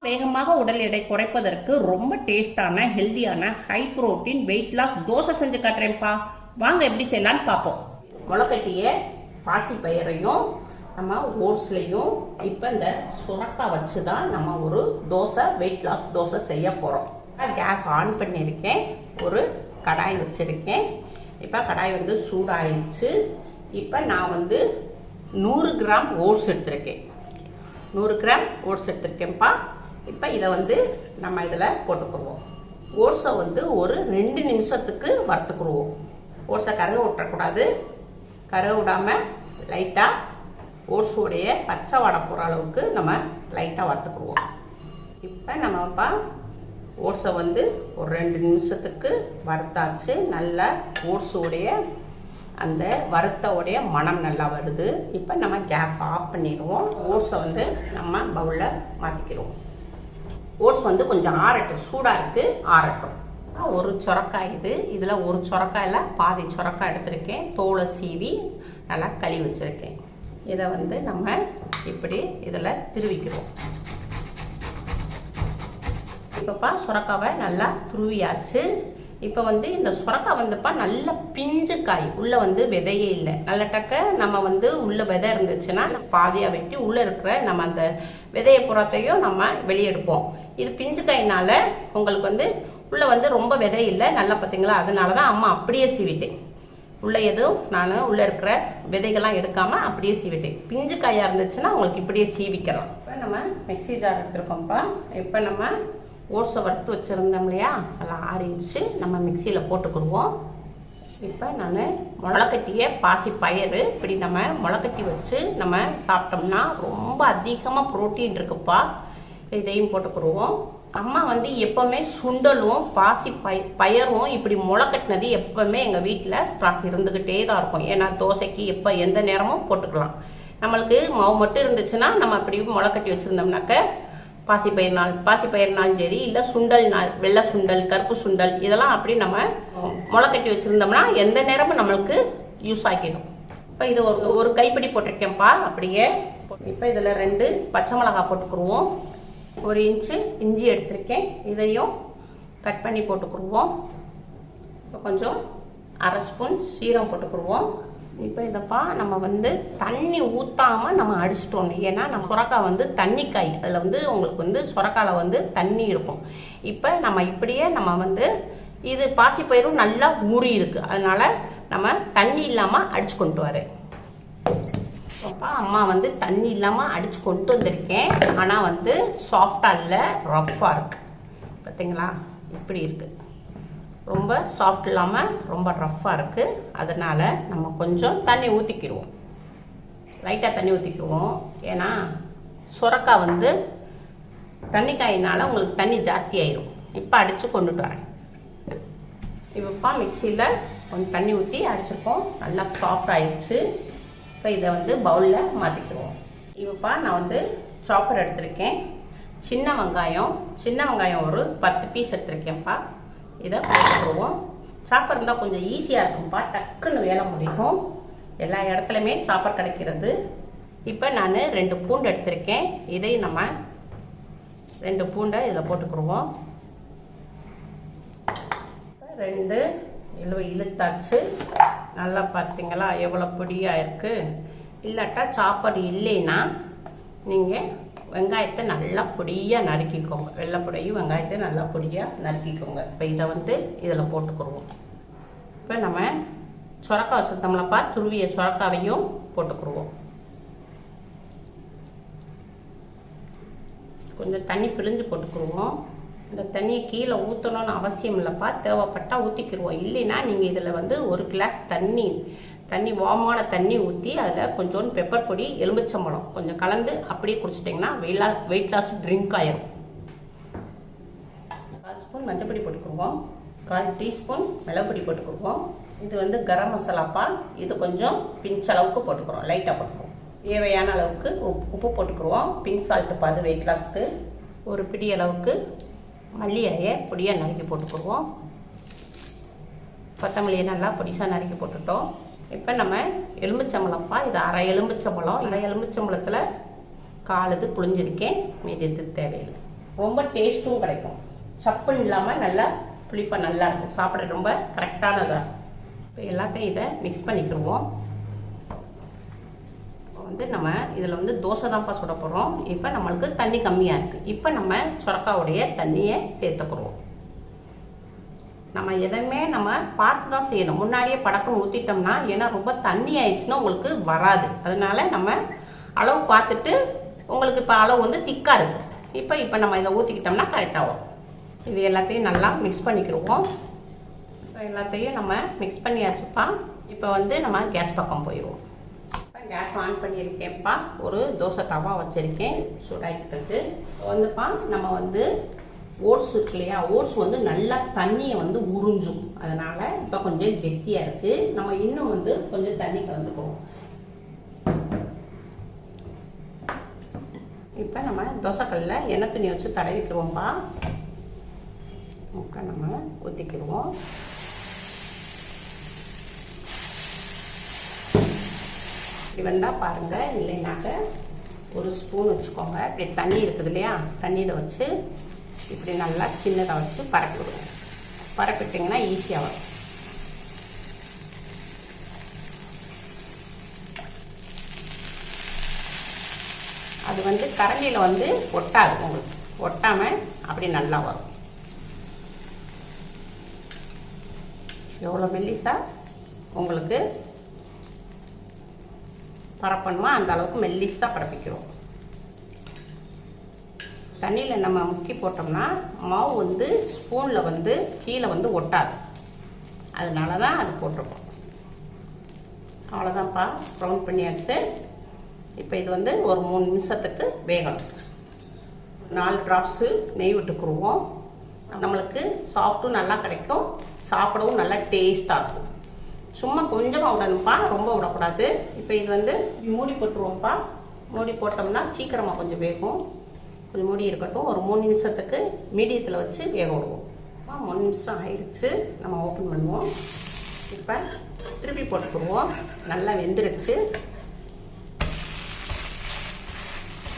வேகமாக உடல் எடை குறைப்பதற்கு ரொம்ப டேஸ்டான ஹெல்தியான high protein weight loss dosa செஞ்சு காட்டுறேன்ப்பா. வாங்க எப்படி செய்யலான்னு பார்ப்போம். முளைக்கட்டிய பாசி பயிரையும் நம்ம ஓட்ஸ்லையும் இப்போ இந்த சுரக்காய் வச்சு தான் நம்ம ஒரு தோசை வெயிட் லாஸ் தோசை செய்ய போகிறோம். கேஸ் ஆன் பண்ணியிருக்கேன், ஒரு கடாய் வச்சுருக்கேன். இப்போ கடாய் வந்து சூடாயிடுச்சு. இப்போ நான் வந்து 100 கிராம் ஓட்ஸ் எடுத்திருக்கேன். 100 கிராம் ஓட்ஸ் எடுத்திருக்கேன்ப்பா. இப்போ இதை வந்து நம்ம இதில் போட்டுக்குருவோம். ஓட்ஸை வந்து ஒரு 2 நிமிஷத்துக்கு வறுத்துக்குருவோம். ஓட்ஸை கருக விட்டுறக்கூடாது. கருக விடாமல் லைட்டாக ஓட்ஸோடைய பச்சை வாடை போகிற அளவுக்கு நம்ம லைட்டாக வறுத்துக்குருவோம். இப்போ நம்மப்பா ஓட்ஸை வந்து ஒரு 2 நிமிஷத்துக்கு வறுத்தாச்சு. நல்லா ஓட்ஸோடைய அந்த வறுத்தோடைய மனம் நல்லா வருது. இப்போ நம்ம கேஸ் ஆஃப் பண்ணிடுவோம். ஓட்ஸை வந்து நம்ம பவுலில் மாற்றிக்கிடுவோம். ஓட்ஸ் வந்து கொஞ்சம் ஆறட்டும், சூடாக இருக்குது, ஆறட்டும். ஒரு சொரக்காய் இதில் ஒரு சொரக்காயில் பாதி சொரக்காய் எடுத்திருக்கேன். தோலை சீவி நல்லா கழுவி வச்சுருக்கேன். இதை வந்து நம்ம இப்படி இதில் திருவிக்கிறோம். இப்போப்பா சுரக்காவை நல்லா துருவியாச்சு. இப்போ வந்து இந்த சுரக்காய் வந்துப்பா நல்ல பிஞ்சு காய், உள்ளே வந்து விதையே இல்லை. நல்ல டக்க நம்ம வந்து உள்ளே விதை இருந்துச்சுன்னா பாதியாக வெட்டி உள்ளே இருக்கிற நம்ம அந்த விதையை புறத்தையும் நம்ம வெளியெடுப்போம். இது பிஞ்சு காயினால உங்களுக்கு வந்து உள்ளே வந்து ரொம்ப விதை இல்லை. நல்லா பார்த்தீங்களா? அதனால தான் அம்மா அப்படியே சீவிட்டேன். உள்ளே எதுவும் நான் உள்ளே இருக்கிற விதைகள்லாம் எடுக்காமல் அப்படியே சீவிட்டேன். பிஞ்சு காயாக இருந்துச்சுன்னா உங்களுக்கு இப்படியே சீவிக்கலாம். இப்போ நம்ம மிக்ஸி ஜார் எடுத்துருக்கோம்ப்பா. இப்போ நம்ம ஓட்ஸை வறுத்து வச்சுருந்தோம் இல்லையா, நல்லா ஆறிடுச்சு. நம்ம மிக்சியில் போட்டுக்கிடுவோம். இப்போ நான் முளைக்கட்டிய பாசி பயிறு இப்படி நம்ம முளைக்கட்டி வச்சு நம்ம சாப்பிட்டோம்னா ரொம்ப அதிகமாக ப்ரோட்டீன் இருக்குப்பா. இதையும் போட்டுக்கிடுவோம். அம்மா வந்து எப்போவுமே சுண்டலும் பாசி பயரும் இப்படி முளைக்கட்டினது எப்போவுமே எங்கள் வீட்டில் ஸ்டாக் இருந்துக்கிட்டே தான் இருக்கும். ஏன்னா தோசைக்கு எப்போ எந்த நேரமும் போட்டுக்கலாம். நம்மளுக்கு மாவு மட்டும் இருந்துச்சுன்னா நம்ம அப்படி முளைக்கட்டி வச்சுருந்தோம்னாக்க பாசிப்பயிர்னாலும் சரி, இல்லை சுண்டல், வெள்ளை சுண்டல், கருப்பு சுண்டல், இதெல்லாம் அப்படி நம்ம முளைக்கட்டி வச்சுருந்தோம்னா எந்த நேரமும் நம்மளுக்கு யூஸ் ஆகிடும். இப்போ இது ஒரு கைப்பிடி போட்டிருக்கேன்ப்பா அப்படியே. இப்போ இதில் 2 பச்சை மிளகாய் போட்டுக்குருவோம். 1 இன்ச்சு இஞ்சி எடுத்திருக்கேன், இதையும் கட் பண்ணி போட்டுக்குருவோம். இப்போ கொஞ்சம் 1/2 ஸ்பூன் சீரகம் போட்டுக்குருவோம். இப்போ இதப்பா நம்ம வந்து தண்ணி ஊற்றாமல் நம்ம அடிச்சிட்டோம். ஏன்னா நம்ம சுரக்காய் வந்து தண்ணி காய், அதில் வந்து உங்களுக்கு வந்து சுரக்காயில் வந்து தண்ணி இருக்கும். இப்போ நம்ம இப்படியே நம்ம வந்து இது பாசிப்பயிரும் நல்லா ஊறி இருக்குது, அதனால் நம்ம தண்ணி இல்லாமல் அடிச்சு கொண்டு வரேன். அப்பா அம்மா வந்து தண்ணி இல்லாமல் அடித்து கொண்டு வந்திருக்கேன். ஆனால் வந்து சாஃப்டாக இல்லை, ரஃப்பாக இருக்குது. பார்த்தீங்களா? இப்படி இருக்குது. ரொம்ப சாஃப்ட் இல்லாமல் ரொம்ப ரஃப்பாக இருக்குது. அதனால் நம்ம கொஞ்சம் தண்ணி ஊற்றிக்கிடுவோம். லைட்டாக தண்ணி ஊற்றிக்கிடுவோம். ஏன்னா சுரக்காய் வந்து தண்ணி காயினால் உங்களுக்கு தண்ணி ஜாஸ்தி ஆயிடும். இப்போ அடித்து கொண்டுட்டு வரேன். இப்போப்பா மிக்சியில் கொஞ்சம் தண்ணி ஊற்றி அடிச்சிருக்கோம். நல்லா சாஃப்ட் ஆயிடுச்சு. இப்போ இதை வந்து பவுலில் மாற்றிக்கிடுவோம். இப்போப்பா நான் வந்து சாப்பர் எடுத்திருக்கேன். சின்ன வெங்காயம் ஒரு 10 பீஸ் எடுத்திருக்கேன்ப்பா. இதை போட்டுக்குருவோம். சாப்பர் இருந்தால் கொஞ்சம் ஈஸியாக இருக்கும்ப்பா, டக்குன்னு வேலை முடியும். எல்லா இடத்துலையுமே சாப்பர் கிடைக்கிறது. இப்போ நான் 2 பூண்டு எடுத்திருக்கேன். இதையும் நம்ம 2 பூண்டை இதில் போட்டுக்குருவோம். 2 இழுத்தாச்சு. நல்லா பார்த்தீங்களா எவ்வளோ பொடியாக இருக்குது. இல்லாட்டா சாப்பாடு இல்லைன்னா நீங்கள் வெங்காயத்தை நல்லா பொடியாக நறுக்கிக்கோங்க. வெள்ளைப்பொடியும் வெங்காயத்தை நல்லா பொடியாக நறுக்கிக்கோங்க. இப்போ இதை வந்து இதில் போட்டுக்குருவோம். இப்போ நம்ம சுரக்காய் வச்சுருந்தோம்லப்பா, துருவிய சுரக்காவையும் போட்டுக்குருவோம். கொஞ்சம் தண்ணி பிழிஞ்சு போட்டுக்குருவோம். இந்த தண்ணியை கீழே ஊற்றணும்னு அவசியம் இல்லைப்பா, தேவைப்பட்டால் ஊற்றிக்கிடுவோம். இல்லைன்னா நீங்கள் இதில் வந்து 1 கிளாஸ் தண்ணி வார்மான தண்ணி ஊற்றி அதில் கொஞ்சோண்டு பெப்பர் பொடி, எலுமிச்சம்பழம் கொஞ்சம் கலந்து அப்படியே குடிச்சிட்டிங்கன்னா வெயிட் லாஸ் ட்ரிங்க் ஆயிரும். 1/4 ஸ்பூன் மஞ்சள் பொடி போட்டுக்குருவோம். 1/4 டீஸ்பூன் மிளகுப்பொடி போட்டுக்குருவோம். இது வந்து கரம் மசாலாப்பா. இது கொஞ்சம் பிஞ்ச் அளவுக்கு போட்டுக்கிறோம், லைட்டாக போட்டுக்குவோம். தேவையான அளவுக்கு உப்பு போட்டுக்குருவோம். பிங்க் சால்ட்டு அது வெயிட் லாஸ்க்கு. ஒரு பிடி அளவுக்கு மல்லி இலையை பொடியாக நறுக்கி போட்டுக்குருவோம். கொத்தமல்லியை நல்லா பொடிசாக நறுக்கி போட்டுட்டோம். இப்போ நம்ம எலுமிச்சம்பழம்ப்பா, இது 1/2 எலுமிச்சம்பழம். 1/2 எலுமிச்சம்பழத்தில் 1/4 புளிஞ்சிருக்கேன், மீதி இது தேவையில்லை. ரொம்ப டேஸ்ட்டும் கிடைக்கும். சப்புன்னு இல்லாமல் நல்லா புளிப்பாக நல்லா இருக்கும். சாப்பிட ரொம்ப கரெக்டானதாக. இப்போ எல்லாத்தையும் இதை மிக்ஸ் பண்ணிக்கிடுவோம். வந்து நம்ம இதில் வந்து தோசை தான்ப்பா சுட போகிறோம். இப்போ நம்மளுக்கு தண்ணி கம்மியாக இருக்குது. இப்போ நம்ம சுரக்காவுடைய தண்ணியை சேர்த்துக்கிறோம். நம்ம எதையுமே நம்ம பார்த்து தான் செய்யணும். முன்னாடியே படக்குன்னு ஊற்றிட்டோம்னா, ஏன்னா ரொம்ப தண்ணி ஆயிடுச்சுன்னா உங்களுக்கு வராது. அதனால நம்ம அளவு பார்த்துட்டு, உங்களுக்கு இப்போ அளவு வந்து திக்காக இருக்குது. இப்போ நம்ம இதை ஊற்றிக்கிட்டோம்னா கரெக்டாக வரும். இது எல்லாத்தையும் நல்லா மிக்ஸ் பண்ணிக்கிடுவோம். இப்போ எல்லாத்தையும் நம்ம மிக்ஸ் பண்ணியாச்சுப்பா. இப்போ வந்து நம்ம கேஸ் பக்கம் போயிடுவோம். இப்போ கேஸ் ஆன் பண்ணியிருக்கேன்ப்பா. ஒரு தோசை தவா வச்சுருக்கேன் சூடாகிட்டு வந்துப்பா. நம்ம வந்து ஓட்ஸ் இருக்கு இல்லையா, ஓட்ஸ் வந்து நல்லா தண்ணியை வந்து உறிஞ்சும். அதனால இப்போ கொஞ்சம் கெட்டியாக இருக்குது. நம்ம இன்னும் வந்து கொஞ்சம் தண்ணி கலந்துக்குவோம். இப்போ நம்ம தோசைக்கல்ல எண்ணெய் தண்ணி வச்சு தடவிக்கிறோம்ப்பா. முட்டை நம்ம ஊற்றிக்கிடுவோம். இப்படி வந்தால் பாருங்கள். இல்லைனாக்க ஒரு ஸ்பூன் வச்சுக்கோங்க. இப்படி தண்ணி இருக்குது இல்லையா, தண்ணியில் வச்சு இப்படி நல்லா சின்னதாக வச்சு பரப்பி விடுவோம். பரப்பிட்டிங்கன்னா ஈஸியாக வரும். அது வந்து கரண்டியில் வந்து ஒட்டாது. உங்களுக்கு ஒட்டாமல் அப்படி நல்லா வரும். எவ்வளோ மெல்லிசா உங்களுக்கு பரப்பணுமா அந்த அளவுக்கு மெல்லிசா பரப்பிக்கிறோம். தண்ணியில் நம்ம முக்கி போட்டோம்னா மாவு வந்து ஸ்பூனில் வந்து கீழே வந்து ஒட்டாது. அதனால தான் அது போட்டிருக்கோம். அவ்வளோதான்ப்பா, ப்ரௌன் பண்ணியாச்சு. இப்போ இது வந்து ஒரு 3 நிமிஷத்துக்கு வேகணும். 4 ட்ராப்ஸு நெய் விட்டுக்குருவோம். நம்மளுக்கு சாஃப்ட்டும் நல்லா கிடைக்கும், சாப்பிடவும் நல்லா டேஸ்ட்டாக இருக்கும். சும்மா கொஞ்சமாக விடணும்ப்பா, ரொம்ப விடக்கூடாது. இப்போ இது வந்து மூடி போட்டுருவோம்ப்பா. மூடி போட்டோம்னா சீக்கிரமாக கொஞ்சம் வேகும். கொஞ்சம் மூடி இருக்கட்டும். ஒரு 3 நிமிஷத்துக்கு மீடியத்தில் வச்சு வேக விடுவோம். 3 நிமிஷம் ஆயிடுச்சு. நம்ம ஓப்பன் பண்ணுவோம். இப்போ திருப்பி போட்டுக்குருவோம். நல்லா வெந்துருச்சு.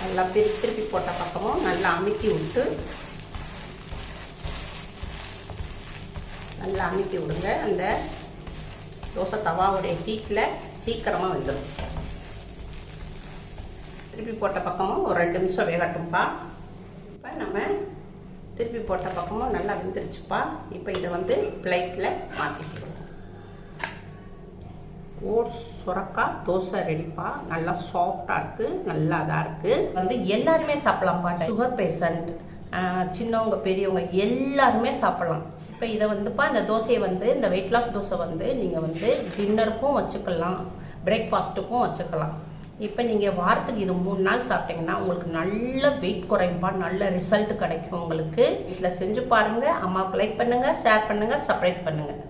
நல்லா திருப்பி போட்ட பக்கமும் நல்லா அமுக்கி விட்டு நல்லா அமுக்கி விடுங்க. அந்த தோசை தவாவுடைய ஹீட்டில் சீக்கிரமாக வெந்துடும். திருப்பி போட்ட பக்கமும் ஒரு 2 நிமிஷம் வேகட்டும்ப்பா. இப்போ நம்ம திருப்பி போட்ட பக்கமும் நல்லா வெந்துருச்சுப்பா. இப்போ இதை வந்து பிளேட்டில் மாற்றிக்கிடுவோம். ஓட்ஸ் சுரக்காய் தோசை ரெடிப்பா. நல்லா சாஃப்டாக இருக்குது, நல்லா இதாக இருக்குது. வந்து எல்லாருமே சாப்பிட்லாம்ப்பா. சுகர் பேஷண்ட், சின்னவங்க பெரியவங்க எல்லாருமே சாப்பிட்லாம். இப்போ இதை வந்துப்பா, இந்த தோசையை வந்து இந்த வெயிட் லாஸ் தோசை வந்து நீங்கள் வந்து டின்னருக்கும் வச்சுக்கலாம், பிரேக்ஃபாஸ்ட்டுக்கும் வச்சுக்கலாம். இப்போ நீங்கள் வாரத்துக்கு இது 3 நாள் சாப்பிட்டீங்கன்னா உங்களுக்கு நல்ல வெயிட் குறையும்பா. நல்ல ரிசல்ட் கிடைக்கும் உங்களுக்கு. வீட்டில் செஞ்சு பாருங்கள். அம்மாவுக்கு லைக் பண்ணுங்கள், ஷேர் பண்ணுங்கள், சப்ஸ்கிரைப் பண்ணுங்கள்.